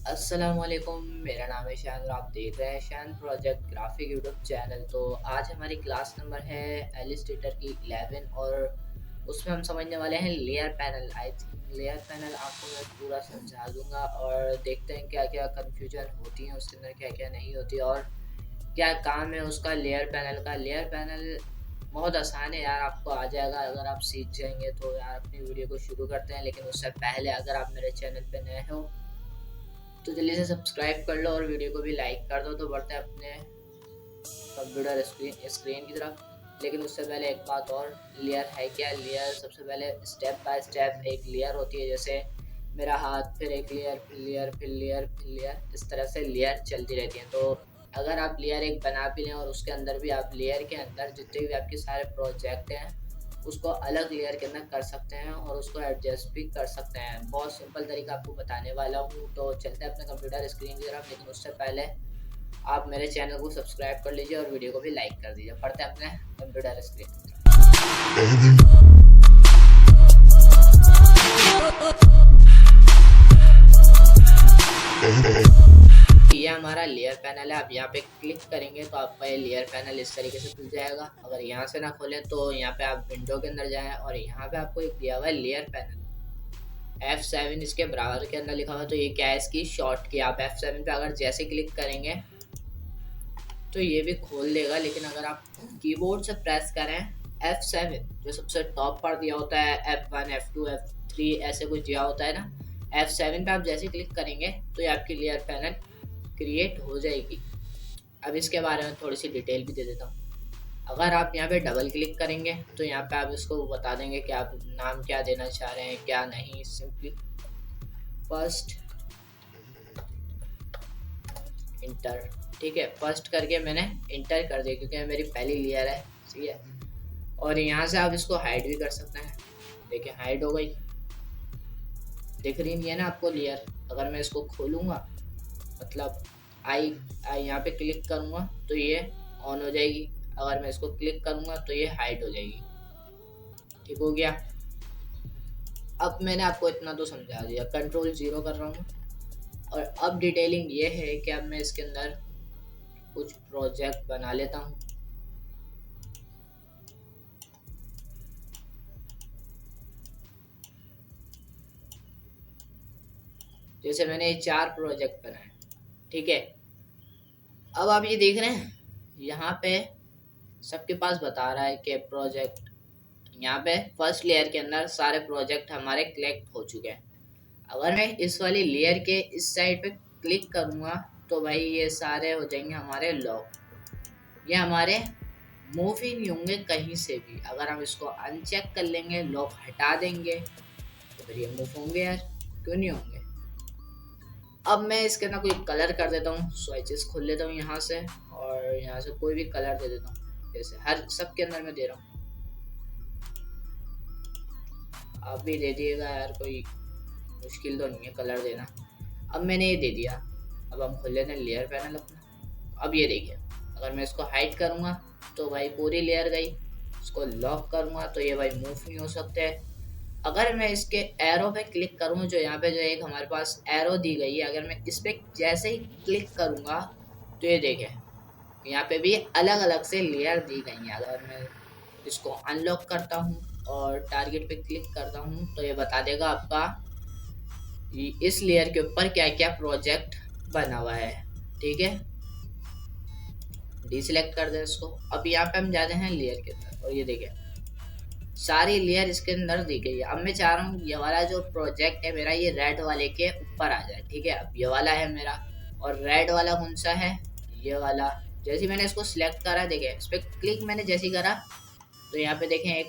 अस्सलामुअलैकुम, मेरा नाम है शान और आप देख रहे हैं शान प्रोजेक्ट ग्राफिक यूट्यूब चैनल। तो आज हमारी क्लास नंबर है एलिस्टेटर की 11 और उसमें हम समझने वाले हैं layer panel. I think layer panel आपको मैं पूरा समझा दूंगा और देखते हैं क्या क्या कन्फ्यूजन होती है उसके अंदर, क्या क्या नहीं होती और क्या काम है उसका लेयर पैनल का। लेयर पैनल बहुत आसान है यार, आपको आ जाएगा अगर आप सीख जाएंगे तो। यार अपनी वीडियो को शुरू करते हैं, लेकिन उससे पहले अगर आप मेरे चैनल पे नए हो तो जल्दी से सब्सक्राइब कर लो और वीडियो को भी लाइक कर दो। तो बढ़ते हैं अपने कंप्यूटर स्क्रीन की तरफ। लेकिन उससे पहले एक बात और, लेयर है क्या। लेयर सबसे पहले स्टेप बाय स्टेप एक लेयर होती है, जैसे मेरा हाथ, फिर एक लेयर, फिर लेयर, फिर लेयर, फिर लेयर, इस तरह से लेयर चलती रहती है। तो अगर आप लेयर एक बना भी लें और उसके अंदर भी आप लेयर के अंदर जितने भी आपके सारे प्रोजेक्ट हैं उसको अलग लेयर के अंदर कर सकते हैं और उसको एडजस्ट भी कर सकते हैं। बहुत सिंपल तरीका आपको बताने वाला हूँ। तो चलते हैं अपने कंप्यूटर स्क्रीन की तरफ, लेकिन उससे पहले आप मेरे चैनल को सब्सक्राइब कर लीजिए और वीडियो को भी लाइक कर दीजिए। पढ़ते हैं अपने कंप्यूटर स्क्रीन की तरफ। ये हमारा लेयर पैनल है। आप यहाँ पे क्लिक करेंगे तो आपका ये लेयर पैनल इस तरीके से खुल जाएगा। अगर यहाँ से ना खोलें तो यहाँ पे आप विंडो के अंदर जाएं और यहाँ पे आपको एक दिया हुआ है लेयर पैनल। F7 इसके बराबर के अंदर लिखा हुआ है, तो ये क्या है, इसकी शॉर्ट की। आप F7 पे अगर जैसे क्लिक करेंगे तो ये भी खोल देगा, लेकिन अगर आप कीबोर्ड से प्रेस करें F7 जो सबसे टॉप पर दिया होता है, F1 F2 F3 ऐसे कुछ दिया होता है ना, F7 पे आप जैसे क्लिक करेंगे तो ये आपकी लेयर पैनल क्रिएट हो जाएगी। अब इसके बारे में थोड़ी सी डिटेल भी दे देता हूँ। अगर आप यहाँ पे डबल क्लिक करेंगे तो यहाँ पे आप इसको बता देंगे कि आप नाम क्या देना चाह रहे हैं, क्या नहीं। सिंपली फर्स्ट इंटर, ठीक है। फर्स्ट करके मैंने इंटर कर दिया क्योंकि मेरी पहली लेयर है, ठीक है। और यहाँ से आप इसको हाइड भी कर सकते हैं। देखिए हाइड हो गई, दिख रही नहीं है ना आपको लेयर। अगर मैं इसको खोलूँगा, मतलब आई आई यहाँ पे क्लिक करूँगा तो ये ऑन हो जाएगी। अगर मैं इसको क्लिक करूँगा तो ये हाइड हो जाएगी। ठीक हो गया। अब मैंने आपको इतना तो समझा दिया। कंट्रोल 0 कर रहा हूँ और अब डिटेलिंग ये है कि अब मैं इसके अंदर कुछ प्रोजेक्ट बना लेता हूँ। जैसे मैंने ये 4 प्रोजेक्ट बनाए, ठीक है। अब आप ये देख रहे हैं यहाँ पे सबके पास बता रहा है कि प्रोजेक्ट, यहाँ पे फर्स्ट लेयर के अंदर सारे प्रोजेक्ट हमारे कलेक्ट हो चुके हैं। अगर मैं इस वाली लेयर के इस साइड पे क्लिक करूँगा तो भाई ये सारे हो जाएंगे हमारे लॉक। ये हमारे मूव ही नहीं होंगे कहीं से भी। अगर हम इसको अनचेक कर लेंगे, लॉक हटा देंगे, तो फिर ये मूव होंगे यार, क्यों नहीं होंगे। अब मैं इसके अंदर कोई कलर कर देता हूँ, स्विचेस खोल लेता हूँ यहाँ से और यहाँ से कोई भी कलर दे देता हूँ, जैसे हर सबके अंदर मैं दे रहा हूँ। आप भी दे दिएगा यार, कोई मुश्किल तो नहीं है कलर देना। अब मैंने ये दे दिया। अब हम खोल लेते हैं लेयर पैनल अपना। अब ये देखिए, अगर मैं इसको हाइड करूँगा तो भाई पूरी लेयर गई। इसको लॉक करूँगा तो ये भाई मूव नहीं हो सकते। अगर मैं इसके एरो पे क्लिक करूँ, जो यहाँ पे जो एक हमारे पास एरो दी गई है, अगर मैं इस पे जैसे ही क्लिक करूँगा तो ये देखें यहाँ पे भी अलग अलग से लेयर दी गई हैं। अगर मैं इसको अनलॉक करता हूँ और टारगेट पे क्लिक करता हूँ तो ये बता देगा आपका इस लेयर के ऊपर क्या क्या प्रोजेक्ट बना हुआ है, ठीक है। डिसेलेक्ट कर दें इसको। अब यहाँ पे हम जाते हैं लेयर के अंदर और ये देखें सारी लेयर इसके अंदर दी गई है। अब मैं चाह रहा हूँ ये वाला जो प्रोजेक्ट है मेरा, ये रेड वाले के ऊपर आ जाए, ठीक है। अब ये वाला है मेरा, और रेड वाला कौन सा है, ये वाला। जैसे ही मैंने इसको सिलेक्ट करा, देखें इस पर क्लिक मैंने जैसे ही करा तो यहाँ पे देखें एक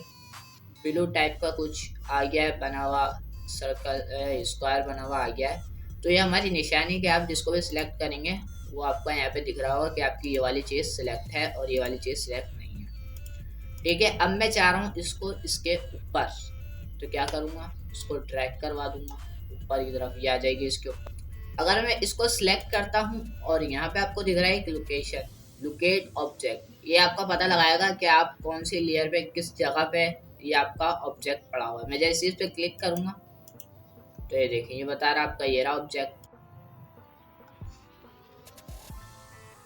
ब्लू टाइप का कुछ आ गया है बना हुआ, सर्कल स्क्वायर बना हुआ आ गया है। तो ये हमारी निशानी के, आप जिसको भी सिलेक्ट करेंगे वो आपको यहाँ पे दिख रहा होगा कि आपकी ये वाली चीज़ सिलेक्ट है और ये वाली चीज़ सिलेक्ट नहीं है, ठीक है। अब मैं चाह रहा हूँ इसको इसके ऊपर, तो क्या करूँगा, इसको ड्रैग करवा दूंगा ऊपर की तरफ, ये आ जाएगी इसके ऊपर। अगर मैं इसको सिलेक्ट करता हूँ और यहाँ पे आपको दिख रहा है एक लोकेशन, लोकेट ऑब्जेक्ट, ये आपका पता लगाएगा कि आप कौन सी लेयर पे किस जगह पे ये आपका ऑब्जेक्ट पड़ा हुआ है। मैं जैसे इस पे क्लिक करूँगा तो ये देखिए ये बता रहा है आपका ये रहा ऑब्जेक्ट,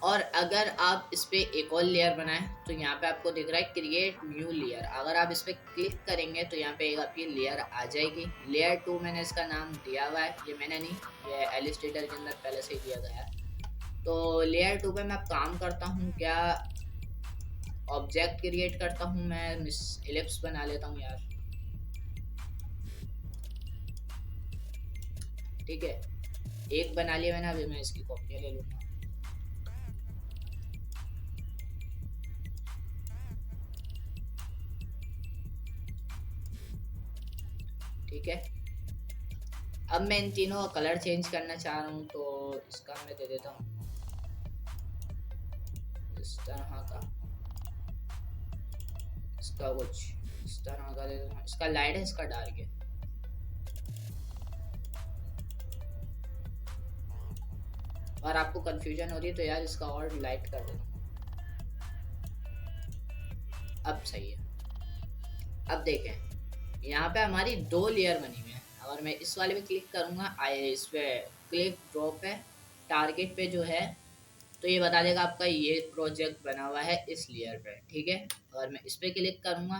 और अगर आप इस पर एक और लेयर बनाएं तो यहाँ पे आपको दिख रहा है क्रिएट न्यू लेयर। अगर आप इस पर क्लिक करेंगे तो यहाँ पे एक आपकी लेयर आ जाएगी। लेयर 2 मैंने इसका नाम दिया हुआ है, ये मैंने नहीं, ये एलिस्टेटर के अंदर पहले से ही दिया गया है। तो लेयर 2 पे मैं काम करता हूँ क्या, ऑब्जेक्ट क्रिएट करता हूँ मैं, मिस एलिप्स बना लेता हूँ यार, ठीक है। एक बना लिया मैंने, अभी मैं इसकी कॉपी ले लूँगा। ठीक है, अब मैं इन तीनों का कलर चेंज करना चाह रहा हूँ, तो इसका मैं दे देता हूँ इस तरह का, इसका कुछ इस तरह का दे देता हूँ। इसका लाइट है, इसका डार्क है। और आपको कंफ्यूजन हो रही है तो यार इसका और लाइट कर देता हूँ। अब सही है। अब देखें यहाँ पे हमारी 2 लेयर बनी हुई है। अगर मैं इस वाले पे क्लिक करूँगा, इस पे क्लिक ड्रॉप है टारगेट पे जो है, तो ये बता देगा आपका ये प्रोजेक्ट बना हुआ है इस लेयर पे, ठीक है। अगर मैं इस पे क्लिक करूँगा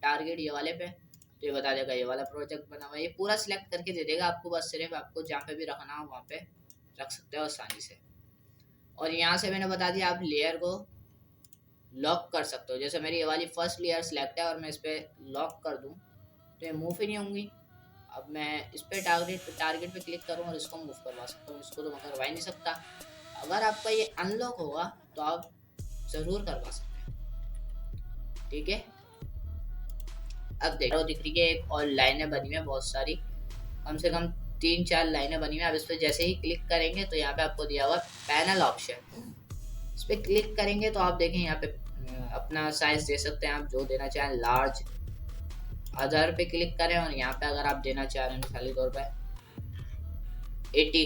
टारगेट ये वाले पे, तो ये बता देगा ये वाला प्रोजेक्ट बना हुआ है। ये पूरा सिलेक्ट करके दे देगा आपको, बस सिर्फ आपको जहाँ पे भी रखना हो वहाँ पे रख सकते हो आसानी से। और यहाँ से मैंने बता दिया आप लेयर को लॉक कर सकते हो। जैसे मेरी ये वाली फर्स्ट लेयर सिलेक्ट है और मैं इस पर लॉक कर दूँ तो ये मूव ही नहीं होंगी। अब मैं इस पर टारगेट पे क्लिक करूँ और इसको मूव करवा सकता हूँ, इसको तो मैं करवा ही नहीं सकता। अगर आपका ये अनलॉक होगा तो आप ज़रूर करवा सकते हैं, ठीक है। अब देखो दिख रही है एक और लाइनें बनी हुई है बहुत सारी, कम से कम 3-4 लाइनें बनी हुई है। अब इस पर जैसे ही क्लिक करेंगे तो यहाँ पे आपको दिया हुआ पैनल ऑप्शन, इस पर क्लिक करेंगे तो आप देखें यहाँ पे अपना साइज दे सकते हैं आप जो देना चाहें, लार्ज। अदर पे क्लिक करें और यहाँ पे अगर आप देना चाह रहे हैं मिसाली तौर पे 80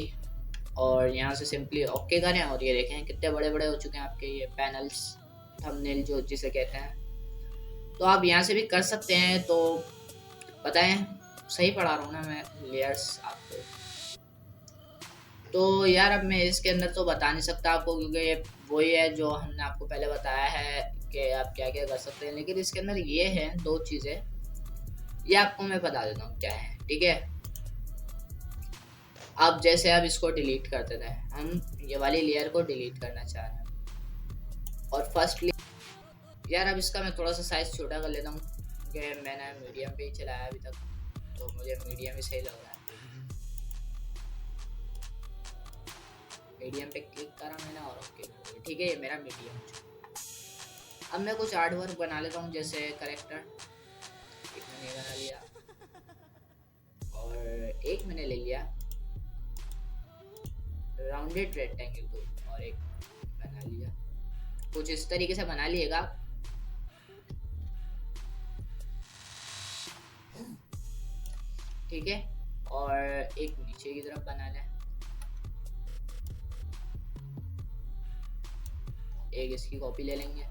और यहाँ से सिंपली ओके करें और ये देखें कितने बड़े बड़े हो चुके हैं आपके ये पैनल्स, थंबनेल जो जिसे कहते हैं। तो आप यहाँ से भी कर सकते हैं। तो बताएं सही पढ़ा रहा हूँ ना मैं लेयर्स आपको? तो यार अब मैं इसके अंदर तो बता नहीं सकता आपको, क्योंकि ये वही है जो हमने आपको पहले बताया है कि आप क्या क्या कर सकते हैं। लेकिन इसके अंदर ये है 2 चीज़ें, ये आपको मैं बता देता हूँ क्या है, ठीक है। अब जैसे आप इसको डिलीट कर देते हैं, हम ये वाली लेयर को डिलीट करना चाह रहे हैं और फर्स्ट यार अब इसका मैं थोड़ा सा साइज छोटा कर लेता हूँ, क्योंकि मैंने मीडियम पे ही चलाया अभी तक, तो मुझे मीडियम ही सही लग रहा है। मीडियम पे क्लिक करा मैंने और ओके, ठीक है, ये मेरा मीडियम। अब मैं कुछ आर्ट वर्क बना लेता हूँ, जैसे करेक्टर एक मैंने बना लिया और एक मैंने ले लिया राउंडेड रेक्टेंगल को और एक बना लिया। कुछ इस तरीके से बना लिएगा, ठीक है। और एक नीचे की तरफ बना लें, एक इसकी कॉपी ले लेंगे,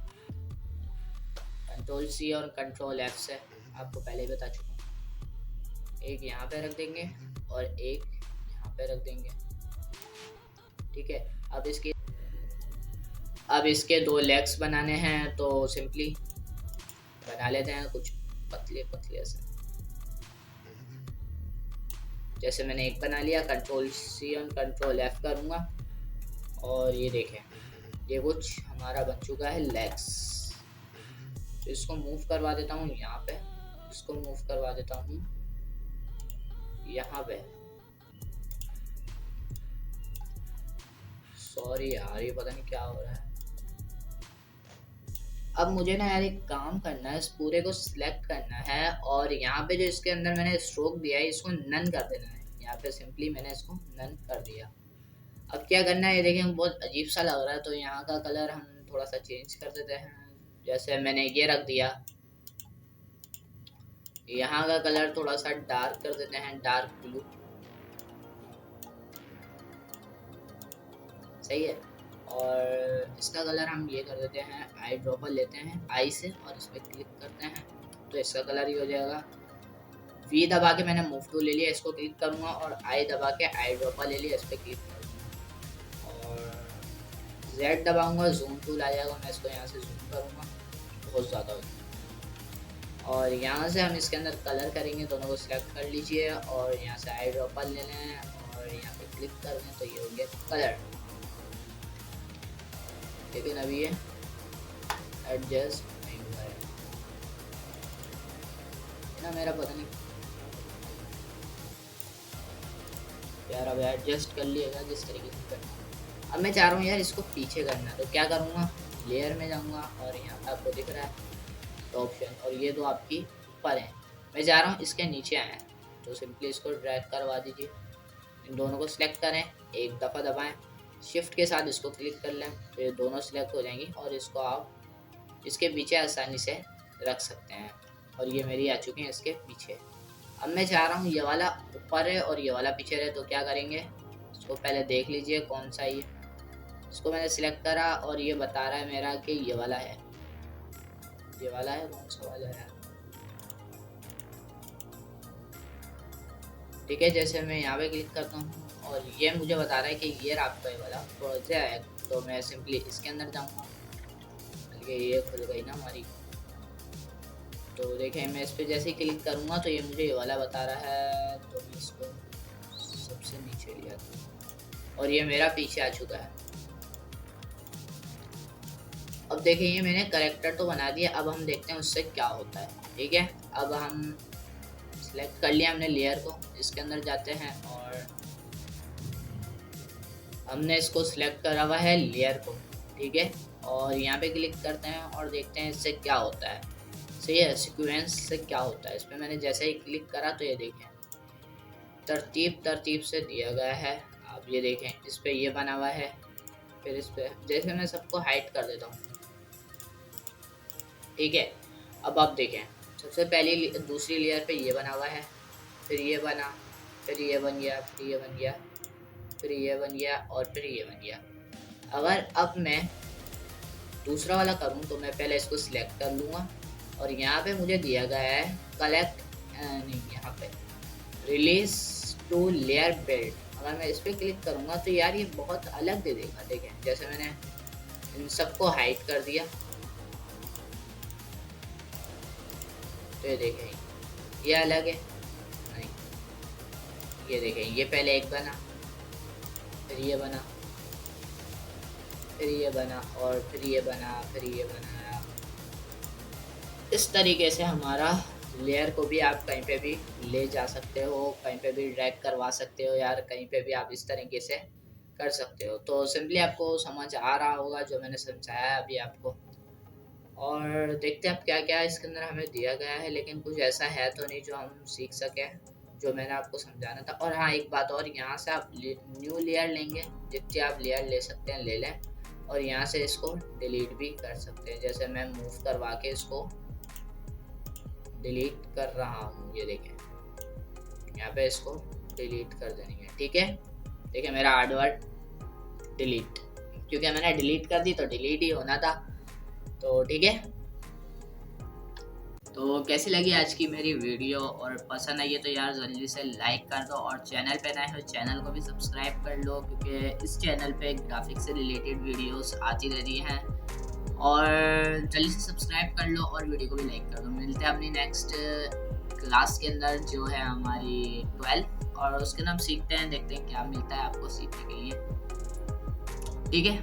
कंट्रोल सी और कंट्रोल एफ से, आपको पहले ही बता चुका हूँ। एक यहाँ पे रख देंगे और एक यहाँ पे रख देंगे, ठीक है। अब इसके 2 लेग्स बनाने हैं, तो सिंपली बना लेते हैं कुछ पतले पतले से। जैसे मैंने एक बना लिया, कंट्रोल सी और कंट्रोल एफ करूँगा और ये देखें ये कुछ हमारा बन चुका है लेग्स। तो इसको मूव करवा देता हूँ यहाँ पे, इसको मूव करवा देता हूँ यहाँ पे। सॉरी यार ये पता नहीं क्या हो रहा है। अब मुझे ना यार एक काम करना है, इस पूरे को सिलेक्ट करना है और यहाँ पे जो इसके अंदर मैंने स्ट्रोक दिया है इसको नन कर देना है। यहाँ पे सिंपली मैंने इसको नन कर दिया। अब क्या करना है, ये देखें बहुत अजीब सा लग रहा है, तो यहाँ का कलर हम थोड़ा सा चेंज कर देते हैं। जैसे मैंने ये रख दिया, यहाँ का कलर थोड़ा सा डार्क कर देते हैं, डार्क ब्लू, सही है। और इसका कलर हम ये कर देते हैं, आई ड्रॉपर लेते हैं आई से और इस पर क्लिक करते हैं तो इसका कलर ही हो जाएगा। वी दबा के मैंने मूव टू ले लिया, इसको क्लिक करूँगा और आई दबा के आई ड्रॉपर ले लिया, इस पर क्लिक करूँगा और Z दबाऊंगा, जूम टूल आ जाएगा, मैं इसको यहाँ से जूम करूँगा बहुत ज़्यादा होगा। और यहाँ से हम इसके अंदर कलर करेंगे, दोनों को सिलेक्ट कर लीजिए और यहाँ से आई ड्रॉपर ले लें और यहाँ पे क्लिक कर दें तो ये हो गया कलर। लेकिन अभी ये एडजस्ट नहीं हुआ है ना, मेरा पता नहीं यार, अब एडजस्ट कर लिएगा जिस तरीके से करना। अब मैं चाह रहा हूँ यार इसको पीछे करना, तो क्या करूँगा, लेयर में जाऊँगा और यहाँ पे आपको दिख रहा है तो ऑप्शन, और ये दो आपकी ऊपर हैं, मैं जा रहा हूँ इसके नीचे आए, तो सिंपली इसको ड्रैग करवा दीजिए, इन दोनों को सिलेक्ट करें, एक दफ़ा दबाएं, शिफ्ट के साथ इसको क्लिक कर लें तो ये दोनों सिलेक्ट हो जाएंगी और इसको आप इसके पीछे आसानी से रख सकते हैं। और ये मेरी आ चुकी हैं इसके पीछे। अब मैं चाह रहा हूँ ये वाला ऊपर है और ये वाला पीछे रहे, तो क्या करेंगे, इसको पहले देख लीजिए कौन सा ये, इसको मैंने सिलेक्ट करा और ये बता रहा है मेरा कि ये वाला है, ये वाला है, कौन सा वाला है, ठीक है। जैसे मैं यहाँ पे क्लिक करता हूँ और ये मुझे बता रहा है कि ये आपका ये वाला प्रोजेक्ट, तो मैं सिंपली इसके अंदर जाऊँगा, ये खुल गई ना हमारी, तो देखें मैं इस पर जैसे ही क्लिक करूँगा तो ये मुझे ये वाला बता रहा है, तो मैं इसको सबसे नीचे लिया था और ये मेरा पीछे आ चुका है। अब देखिए ये मैंने करेक्टर तो बना दिया, अब हम देखते हैं उससे क्या होता है, ठीक है। अब हम सिलेक्ट कर लिया हमने लेयर को, इसके अंदर जाते हैं और हमने इसको सिलेक्ट करा हुआ है लेयर को, ठीक है, और यहाँ पे क्लिक करते हैं और देखते हैं इससे क्या होता है, सही है, सीक्वेंस से क्या होता है। इस पर मैंने जैसे ही क्लिक करा तो ये देखें तरतीब से दिया गया है, आप ये देखें इस पर ये बना हुआ है, फिर इस पर जैसे मैं सबको हाइड कर देता हूँ, ठीक है। अब आप देखें सबसे पहली दूसरी लेयर पे ये बना हुआ है, फिर ये बना, फिर ये बन गया, फिर ये बन गया, फिर ये बन गया और फिर ये बन गया। अगर अब मैं दूसरा वाला करूँ तो मैं पहले इसको सिलेक्ट कर लूँगा और यहाँ पे मुझे दिया गया है कलेक्ट, नहीं यहाँ पे रिलीज टू लेयर बिल्ड, अगर मैं इस पर क्लिक करूँगा तो यार ये बहुत अलग दे देगा। देखें जैसे मैंने इन सबको हाइड कर दिया तो ये देखें ये अलग है, नहीं ये देखें ये पहले एक बना, फिर ये बना, फिर ये बना और फिर ये बना, फिर ये बनाया। इस तरीके से हमारा लेयर को भी आप कहीं पे भी ले जा सकते हो, कहीं पे भी ड्रैग करवा सकते हो यार, कहीं पे भी आप इस तरीके से कर सकते हो। तो सिंपली आपको समझ आ रहा होगा जो मैंने समझाया अभी आपको, और देखते हैं अब क्या क्या इसके अंदर हमें दिया गया है, लेकिन कुछ ऐसा है तो नहीं जो हम सीख सकें जो मैंने आपको समझाना था। और हाँ एक बात और, यहाँ से आप न्यू लेयर लेंगे, जितने आप लेयर ले सकते हैं ले लें और यहाँ से इसको डिलीट भी कर सकते हैं। जैसे मैं मूव करवा के इसको डिलीट कर रहा हूँ, ये देखें यहाँ पे इसको डिलीट कर देंगे, ठीक है। देखिए मेरा हार्डवर्ड डिलीट, क्योंकि मैंने डिलीट कर दी तो डिलीट ही होना था, तो ठीक है। तो कैसी लगी आज की मेरी वीडियो, और पसंद आई है तो यार जल्दी से लाइक कर दो और चैनल पे नए हो चैनल को भी सब्सक्राइब कर लो, क्योंकि इस चैनल पे ग्राफिक्स से रिलेटेड वीडियोस आती रहती हैं, और जल्दी से सब्सक्राइब कर लो और वीडियो को भी लाइक कर दो। मिलते हैं अपनी नेक्स्ट क्लास के अंदर जो है हमारी 12, और उसके नाम सीखते हैं, देखते हैं क्या मिलता है आपको सीखने के लिए, ठीक है।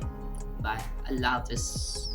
बाय, अल्लाह हाफिज़।